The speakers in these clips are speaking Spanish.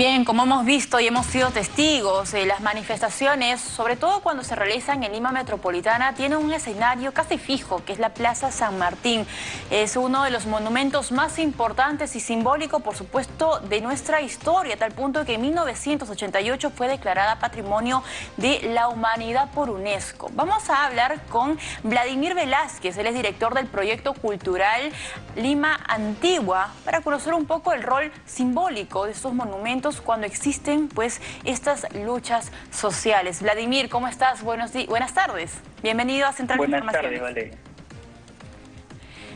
Bien, como hemos visto y hemos sido testigos, las manifestaciones, sobre todo cuando se realizan en Lima Metropolitana, tienen un escenario casi fijo, que es la Plaza San Martín. Es uno de los monumentos más importantes y simbólico, por supuesto, de nuestra historia, a tal punto que en 1988 fue declarada Patrimonio de la Humanidad por UNESCO. Vamos a hablar con Vladimir Velázquez, él es director del proyecto cultural Lima Antigua, para conocer un poco el rol simbólico de estos monumentos cuando existen pues estas luchas sociales. Vladimir, ¿cómo estás? Buenas tardes. Bienvenido a Central de Informaciones. Buenas tardes,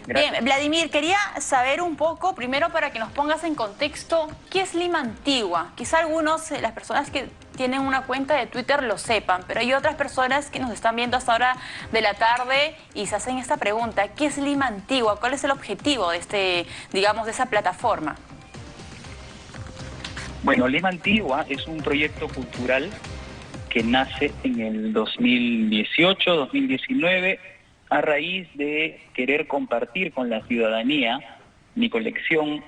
Vale. Bien, Vladimir, quería saber un poco, primero para que nos pongas en contexto, ¿qué es Lima Antigua? Quizá algunos, las personas que tienen una cuenta de Twitter lo sepan, pero hay otras personas que nos están viendo hasta ahora de la tarde y se hacen esta pregunta, ¿qué es Lima Antigua? ¿Cuál es el objetivo de digamos, de esa plataforma? Bueno, Lima Antigua es un proyecto cultural que nace en el 2018, 2019, a raíz de querer compartir con la ciudadanía mi colección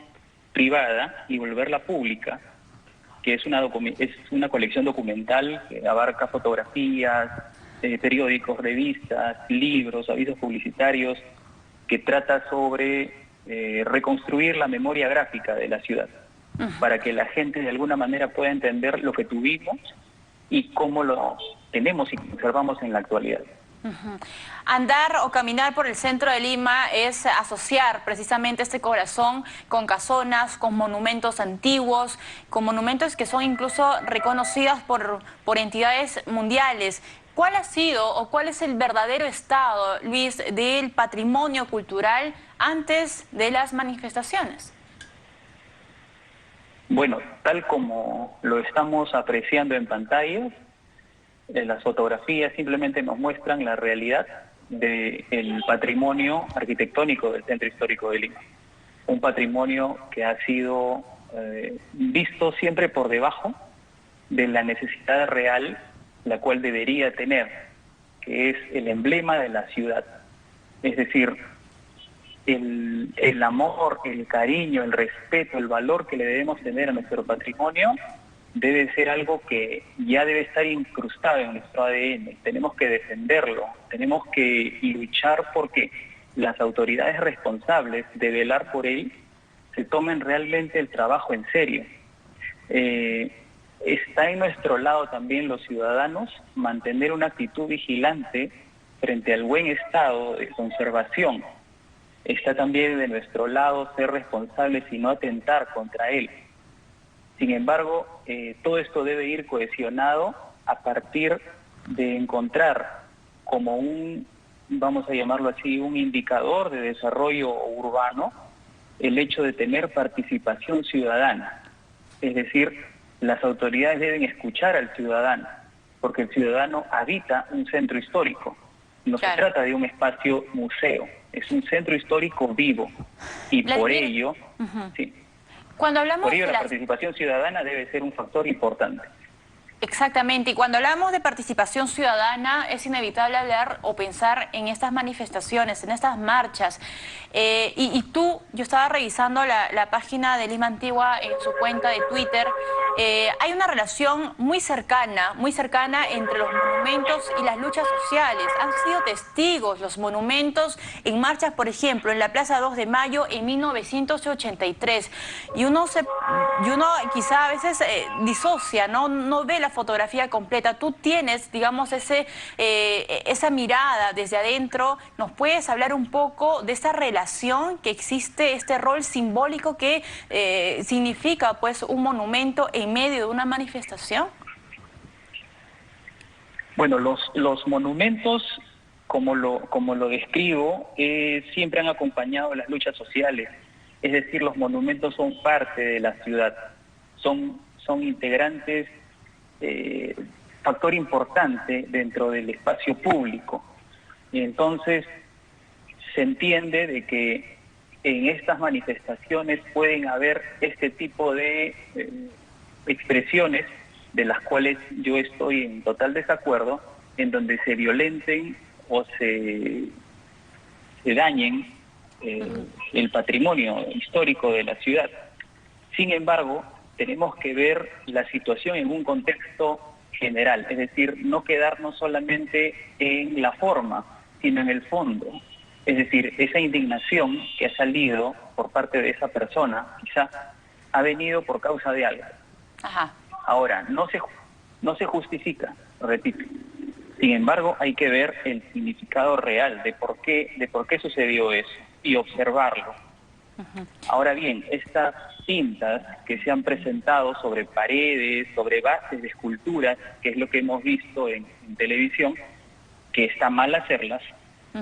privada y volverla pública, que es una colección documental que abarca fotografías, periódicos, revistas, libros, avisos publicitarios, que trata sobre reconstruir la memoria gráfica de la ciudad, para que la gente de alguna manera pueda entender lo que tuvimos y cómo lo tenemos y conservamos en la actualidad. Andar o caminar por el centro de Lima es asociar precisamente este corazón con casonas, con monumentos antiguos, con monumentos que son incluso reconocidas por entidades mundiales. ¿Cuál ha sido o cuál es el verdadero estado, Luis, del patrimonio cultural antes de las manifestaciones? Bueno, tal como lo estamos apreciando en pantalla, las fotografías simplemente nos muestran la realidad del patrimonio arquitectónico del Centro Histórico de Lima. Un patrimonio que ha sido visto siempre por debajo de la necesidad real, la cual debería tener, que es el emblema de la ciudad. Es decir, el amor, el cariño, el respeto, el valor que le debemos tener a nuestro patrimonio debe ser algo que ya debe estar incrustado en nuestro ADN. Tenemos que defenderlo, tenemos que luchar porque las autoridades responsables de velar por él se tomen realmente el trabajo en serio. Está en nuestro lado también los ciudadanos mantener una actitud vigilante frente al buen estado de conservación. Está también de nuestro lado ser responsables y no atentar contra él. Sin embargo, todo esto debe ir cohesionado a partir de encontrar como vamos a llamarlo así, un indicador de desarrollo urbano, el hecho de tener participación ciudadana. Es decir, las autoridades deben escuchar al ciudadano, porque el ciudadano habita un centro histórico. No se trata de un espacio museo, es un centro histórico vivo. Y por ello, sí. Cuando hablamos Por ello la participación ciudadana debe ser un factor importante. Exactamente, y cuando hablamos de participación ciudadana es inevitable hablar o pensar en estas manifestaciones, en estas marchas. Yo estaba revisando la página de Lima Antigua en su cuenta de Twitter, hay una relación muy cercana entre los monumentos y las luchas sociales. Han sido testigos los monumentos en marchas, por ejemplo, en la Plaza 2 de Mayo en 1983. Y uno quizá a veces disocia, no ve la fotografía completa. Tú tienes, digamos, esa mirada desde adentro. ¿Nos puedes hablar un poco de esa relación que existe, este rol simbólico que significa pues un monumento en medio de una manifestación? Bueno, los monumentos, como lo describo, siempre han acompañado las luchas sociales. Es decir, los monumentos son parte de la ciudad, son integrantes, factor importante dentro del espacio público. Y entonces se entiende de que en estas manifestaciones pueden haber este tipo de expresiones de las cuales yo estoy en total desacuerdo, en donde se violenten o se dañen el patrimonio histórico de la ciudad. Sin embargo, tenemos que ver la situación en un contexto general, es decir, no quedarnos solamente en la forma, sino en el fondo. Es decir, esa indignación que ha salido por parte de esa persona, quizá, ha venido por causa de algo. Ajá. Ahora, no se justifica, repito. Sin embargo, hay que ver el significado real de por qué sucedió eso y observarlo. Ahora bien, estas cintas que se han presentado sobre paredes, sobre bases de esculturas, que es lo que hemos visto en televisión, que está mal hacerlas,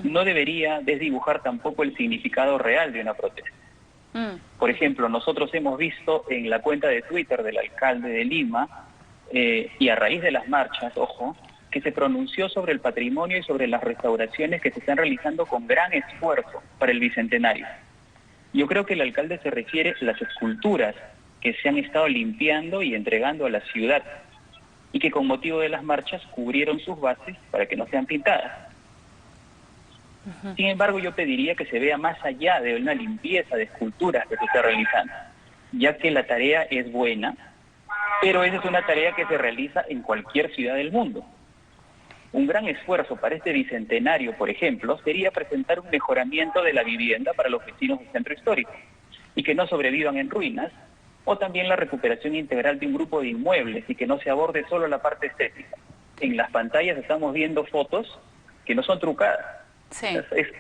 no debería desdibujar tampoco el significado real de una protesta. Por ejemplo, nosotros hemos visto en la cuenta de Twitter del alcalde de Lima, y a raíz de las marchas, ojo, que se pronunció sobre el patrimonio y sobre las restauraciones que se están realizando con gran esfuerzo para el Bicentenario. Yo creo que el alcalde se refiere a las esculturas que se han estado limpiando y entregando a la ciudad y que con motivo de las marchas cubrieron sus bases para que no sean pintadas. Sin embargo, yo pediría que se vea más allá de una limpieza de esculturas que se está realizando, ya que la tarea es buena, pero esa es una tarea que se realiza en cualquier ciudad del mundo. Un gran esfuerzo para este bicentenario, por ejemplo, sería presentar un mejoramiento de la vivienda para los vecinos del centro histórico y que no sobrevivan en ruinas, o también la recuperación integral de un grupo de inmuebles y que no se aborde solo la parte estética. En las pantallas estamos viendo fotos que no son trucadas. Sí.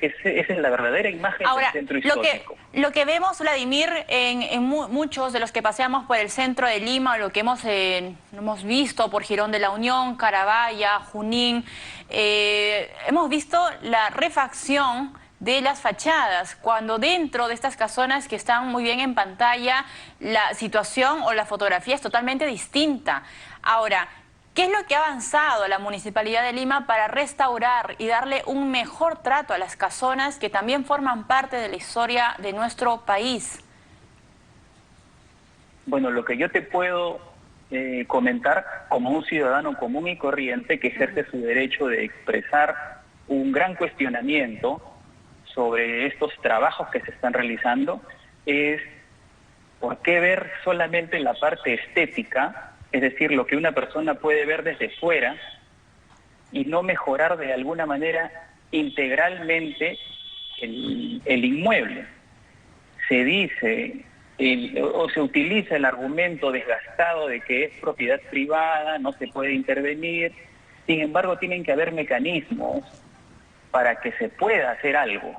Esa es la verdadera imagen Ahora, del centro histórico. Lo que vemos, Vladimir, en muchos de los que paseamos por el centro de Lima, lo que hemos visto por Girón de la Unión, Carabaya, Junín, hemos visto la refacción de las fachadas, cuando dentro de estas casonas que están muy bien en pantalla, la situación o la fotografía es totalmente distinta. Ahora, ¿qué es lo que ha avanzado la Municipalidad de Lima para restaurar y darle un mejor trato a las casonas que también forman parte de la historia de nuestro país? Bueno, lo que yo te puedo comentar como un ciudadano común y corriente que ejerce su derecho de expresar un gran cuestionamiento sobre estos trabajos que se están realizando es ¿por qué ver solamente la parte estética? Es decir, lo que una persona puede ver desde fuera y no mejorar de alguna manera integralmente el inmueble. Se dice o se utiliza el argumento desgastado de que es propiedad privada, no se puede intervenir. Sin embargo, tienen que haber mecanismos para que se pueda hacer algo,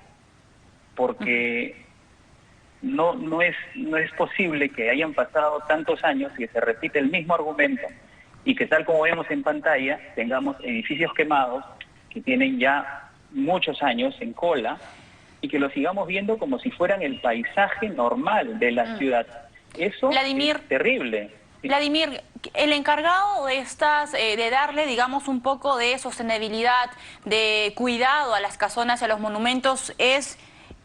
porque no es posible que hayan pasado tantos años y que se repite el mismo argumento y que tal como vemos en pantalla tengamos edificios quemados que tienen ya muchos años en cola y que lo sigamos viendo como si fueran el paisaje normal de la ciudad. Eso Vladimir, es terrible. Vladimir, el encargado de de darle, digamos, un poco de sostenibilidad, de cuidado a las casonas y a los monumentos es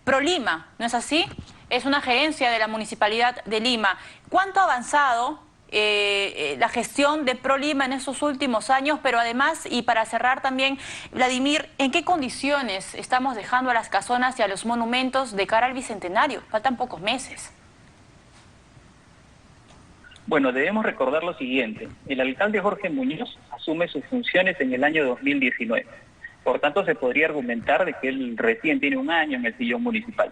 ProLima, ¿no es así? Es una gerencia de la Municipalidad de Lima. ¿Cuánto ha avanzado la gestión de ProLima en estos últimos años? Pero además, y para cerrar también, Vladimir, ¿en qué condiciones estamos dejando a las casonas y a los monumentos de cara al Bicentenario? Faltan pocos meses. Bueno, debemos recordar lo siguiente. El alcalde Jorge Muñoz asume sus funciones en el año 2019. Por tanto, se podría argumentar de que él recién tiene un año en el sillón municipal.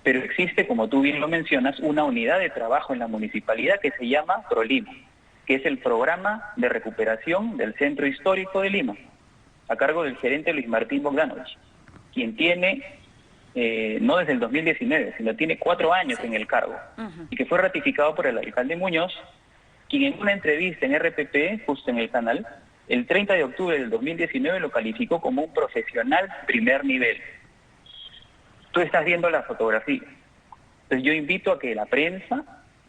Pero existe, como tú bien lo mencionas, una unidad de trabajo en la municipalidad que se llama ProLima, que es el programa de recuperación del centro histórico de Lima, a cargo del gerente Luis Martín Bogdanovich, quien tiene, no desde el 2019, sino tiene 4 años en el cargo, y que fue ratificado por el alcalde Muñoz, quien en una entrevista en RPP, justo en el canal, el 30 de octubre del 2019 lo calificó como un profesional primer nivel. Tú estás viendo la fotografía. Entonces yo invito a que la prensa,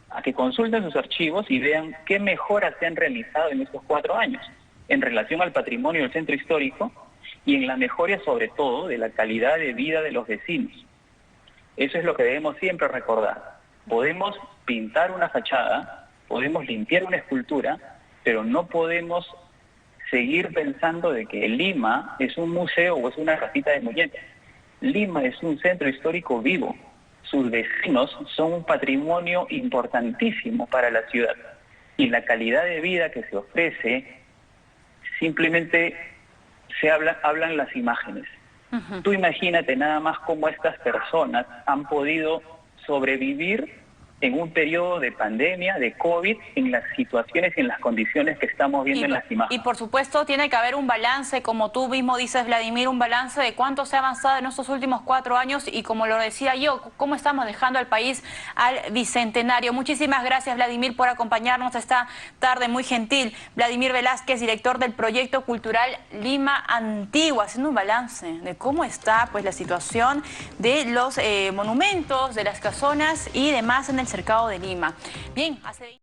a que consulten sus archivos y vean qué mejoras se han realizado en estos 4 años en relación al patrimonio del centro histórico y en la mejora sobre todo de la calidad de vida de los vecinos. Eso es lo que debemos siempre recordar. Podemos pintar una fachada, podemos limpiar una escultura, pero no podemos seguir pensando de que Lima es un museo o es una casita de muñecas. Lima es un centro histórico vivo, sus vecinos son un patrimonio importantísimo para la ciudad. Y la calidad de vida que se ofrece, simplemente hablan las imágenes. Tú imagínate nada más cómo estas personas han podido sobrevivir en un periodo de pandemia, de COVID, en las situaciones y en las condiciones que estamos viendo en las imágenes. Y por supuesto tiene que haber un balance, como tú mismo dices, Vladimir, un balance de cuánto se ha avanzado en estos últimos 4 años y, como lo decía yo, cómo estamos dejando al país al bicentenario. Muchísimas gracias, Vladimir, por acompañarnos esta tarde, muy gentil. Vladimir Velázquez, director del Proyecto Cultural Lima Antigua, haciendo un balance de cómo está pues la situación de los monumentos, de las casonas y demás en el cercado de Lima. Bien, hace